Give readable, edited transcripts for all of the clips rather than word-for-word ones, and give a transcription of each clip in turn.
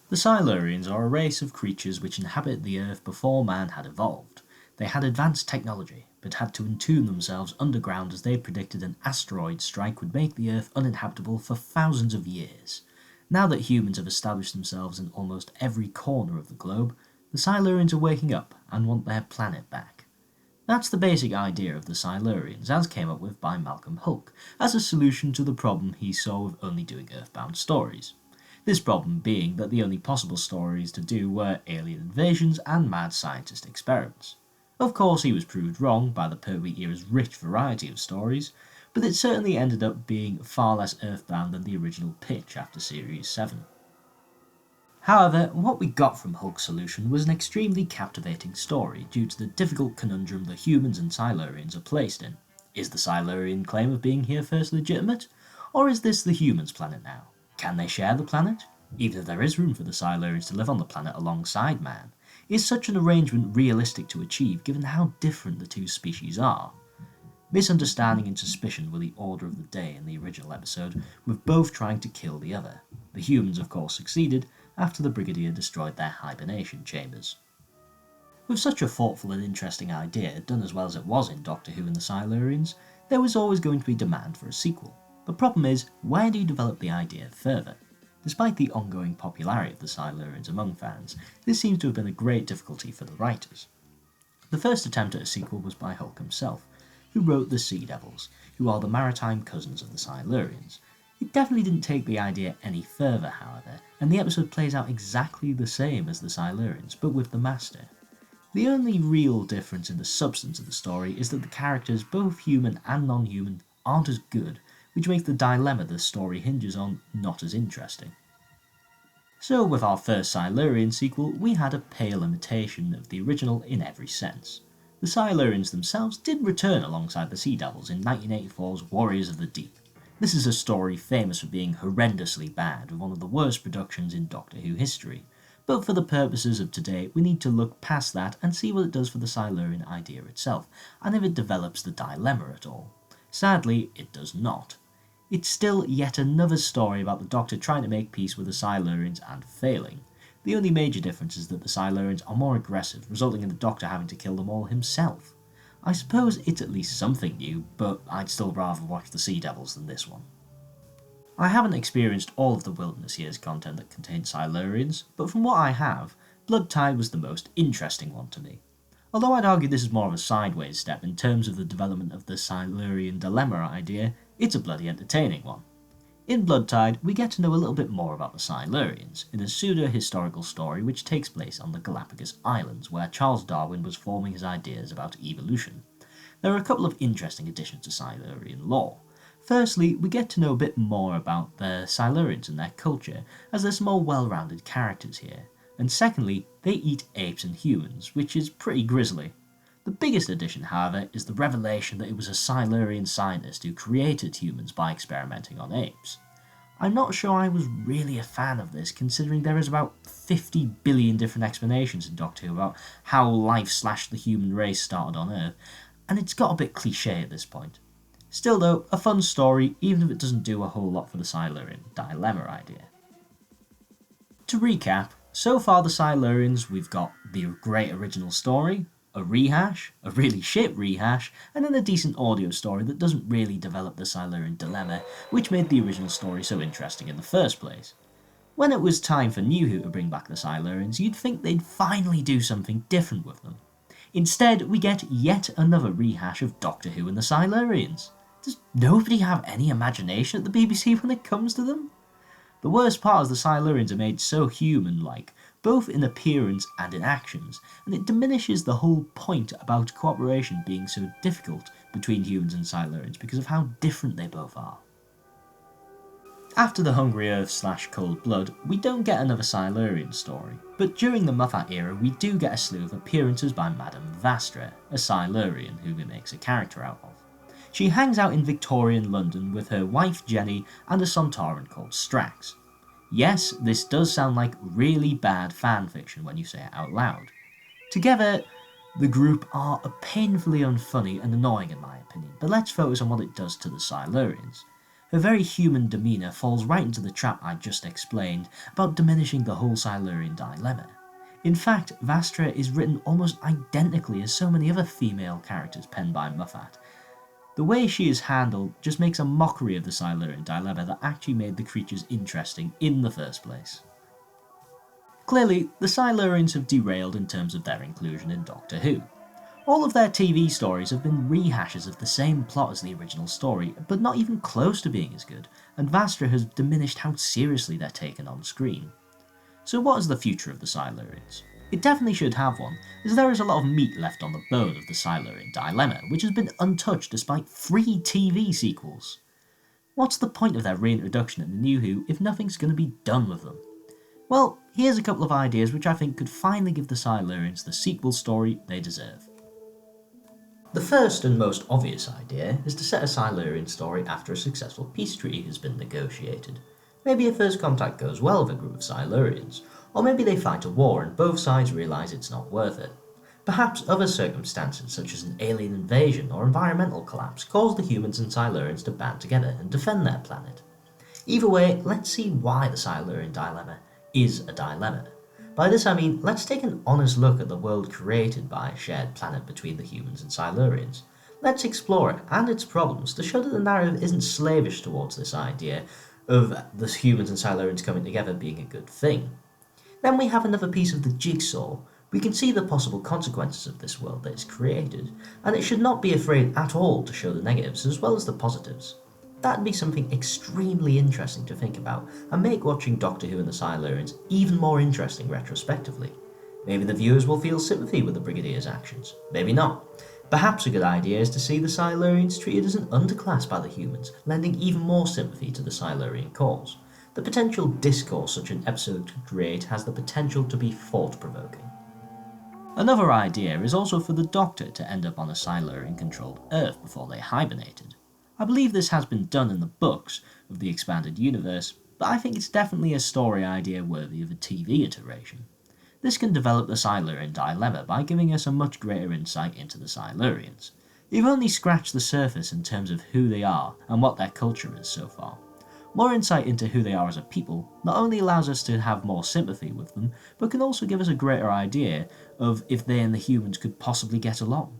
The Silurians are a race of creatures which inhabit the Earth before man had evolved. They had advanced technology, but had to entomb themselves underground as they predicted an asteroid strike would make the Earth uninhabitable for thousands of years. Now that humans have established themselves in almost every corner of the globe, the Silurians are waking up and want their planet back. That's the basic idea of the Silurians, as came up with by Malcolm Hulke, as a solution to the problem he saw with only doing Earthbound stories. This problem being that the only possible stories to do were alien invasions and mad scientist experiments. Of course, he was proved wrong by the Pertwee era's rich variety of stories, but it certainly ended up being far less Earthbound than the original pitch after Series 7. However, what we got from Hulke's solution was an extremely captivating story due to the difficult conundrum the humans and Silurians are placed in. Is the Silurian claim of being here first legitimate? Or is this the humans' planet now? Can they share the planet? Even if there is room for the Silurians to live on the planet alongside man, is such an arrangement realistic to achieve given how different the two species are? Misunderstanding and suspicion were the order of the day in the original episode, with both trying to kill the other. The humans of course succeeded after the Brigadier destroyed their hibernation chambers. With such a thoughtful and interesting idea, done as well as it was in Doctor Who and the Silurians, there was always going to be demand for a sequel. The problem is, where do you develop the idea further? Despite the ongoing popularity of the Silurians among fans, this seems to have been a great difficulty for the writers. The first attempt at a sequel was by Hulke himself, who wrote the Sea Devils, who are the maritime cousins of the Silurians. It definitely didn't take the idea any further, however, and the episode plays out exactly the same as the Silurians, but with the Master. The only real difference in the substance of the story is that the characters, both human and non-human, aren't as good, which makes the dilemma the story hinges on not as interesting. So with our first Silurian sequel, we had a pale imitation of the original in every sense. The Silurians themselves did return alongside the Sea Devils in 1984's Warriors of the Deep. This is a story famous for being horrendously bad, with one of the worst productions in Doctor Who history, but for the purposes of today we need to look past that and see what it does for the Silurian idea itself, and if it develops the dilemma at all. Sadly, it does not. It's still yet another story about the Doctor trying to make peace with the Silurians and failing. The only major difference is that the Silurians are more aggressive, resulting in the Doctor having to kill them all himself. I suppose it's at least something new, but I'd still rather watch the Sea Devils than this one. I haven't experienced all of the Wilderness Years content that contains Silurians, but from what I have, Blood Tide was the most interesting one to me. Although I'd argue this is more of a sideways step in terms of the development of the Silurian dilemma idea, it's a bloody entertaining one. In Blood Tide, we get to know a little bit more about the Silurians, in a pseudo-historical story which takes place on the Galapagos Islands, where Charles Darwin was forming his ideas about evolution. There are a couple of interesting additions to Silurian lore. Firstly, we get to know a bit more about the Silurians and their culture, as there's some more well-rounded characters here. And secondly, they eat apes and humans, which is pretty grisly. The biggest addition, however, is the revelation that it was a Silurian scientist who created humans by experimenting on apes. I'm not sure I was really a fan of this, considering there is about 50 billion different explanations in Doctor Who about how life/the human race started on Earth, and it's got a bit cliché at this point. Still though, a fun story, even if it doesn't do a whole lot for the Silurian dilemma idea. To recap, so far the Silurians, we've got the great original story, a rehash, a really shit rehash, and then a decent audio story that doesn't really develop the Silurian dilemma, which made the original story so interesting in the first place. When it was time for New Who to bring back the Silurians, you'd think they'd finally do something different with them. Instead, we get yet another rehash of Doctor Who and the Silurians. Does nobody have any imagination at the BBC when it comes to them? The worst part is the Silurians are made so human-like, both in appearance and in actions, and it diminishes the whole point about cooperation being so difficult between humans and Silurians because of how different they both are. After the Hungry Earth/Cold Blood, we don't get another Silurian story, but during the Moffat era we do get a slew of appearances by Madame Vastra, a Silurian who he makes a character out of. She hangs out in Victorian London with her wife Jenny and a Sontaran called Strax. Yes, this does sound like really bad fanfiction when you say it out loud. Together, the group are painfully unfunny and annoying in my opinion, but let's focus on what it does to the Silurians. Her very human demeanour falls right into the trap I just explained about diminishing the whole Silurian dilemma. In fact, Vastra is written almost identically as so many other female characters penned by Moffat. The way she is handled just makes a mockery of the Silurian dilemma that actually made the creatures interesting in the first place. Clearly, the Silurians have derailed in terms of their inclusion in Doctor Who. All of their TV stories have been rehashes of the same plot as the original story, but not even close to being as good, and Vastra has diminished how seriously they're taken on screen. So what is the future of the Silurians? It definitely should have one, as there is a lot of meat left on the bone of the Silurian dilemma, which has been untouched despite 3 TV sequels. What's the point of their reintroduction in the New Who if nothing's going to be done with them? Well, here's a couple of ideas which I think could finally give the Silurians the sequel story they deserve. The first and most obvious idea is to set a Silurian story after a successful peace treaty has been negotiated. Maybe a first contact goes well with a group of Silurians, or maybe they fight a war and both sides realise it's not worth it. Perhaps other circumstances such as an alien invasion or environmental collapse cause the humans and Silurians to band together and defend their planet. Either way, let's see why the Silurian dilemma is a dilemma. By this I mean, let's take an honest look at the world created by a shared planet between the humans and Silurians. Let's explore it and its problems to show that the narrative isn't slavish towards this idea of the humans and Silurians coming together being a good thing. Then we have another piece of the jigsaw. We can see the possible consequences of this world that is created, and it should not be afraid at all to show the negatives as well as the positives. That'd be something extremely interesting to think about, and make watching Doctor Who and the Silurians even more interesting retrospectively. Maybe the viewers will feel sympathy with the Brigadier's actions, maybe not. Perhaps a good idea is to see the Silurians treated as an underclass by the humans, lending even more sympathy to the Silurian cause. The potential discourse such an episode could create has the potential to be thought-provoking. Another idea is also for the Doctor to end up on a Silurian-controlled Earth before they hibernated. I believe this has been done in the books of the expanded universe, but I think it's definitely a story idea worthy of a TV iteration. This can develop the Silurian dilemma by giving us a much greater insight into the Silurians. We've only scratched the surface in terms of who they are and what their culture is so far. More insight into who they are as a people not only allows us to have more sympathy with them, but can also give us a greater idea of if they and the humans could possibly get along.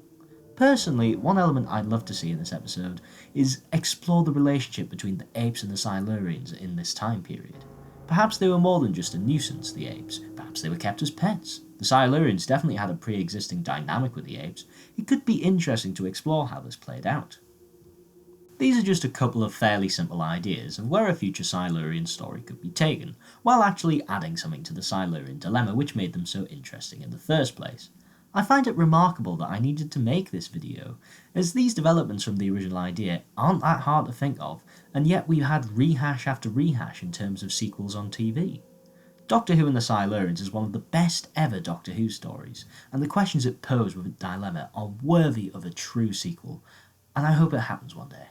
Personally, one element I'd love to see in this episode is explore the relationship between the apes and the Silurians in this time period. Perhaps they were more than just a nuisance, the apes. Perhaps they were kept as pets. The Silurians definitely had a pre-existing dynamic with the apes. It could be interesting to explore how this played out. These are just a couple of fairly simple ideas of where a future Silurian story could be taken, while actually adding something to the Silurian dilemma which made them so interesting in the first place. I find it remarkable that I needed to make this video, as these developments from the original idea aren't that hard to think of, and yet we've had rehash after rehash in terms of sequels on TV. Doctor Who and the Silurians is one of the best ever Doctor Who stories, and the questions it posed with its dilemma are worthy of a true sequel, and I hope it happens one day.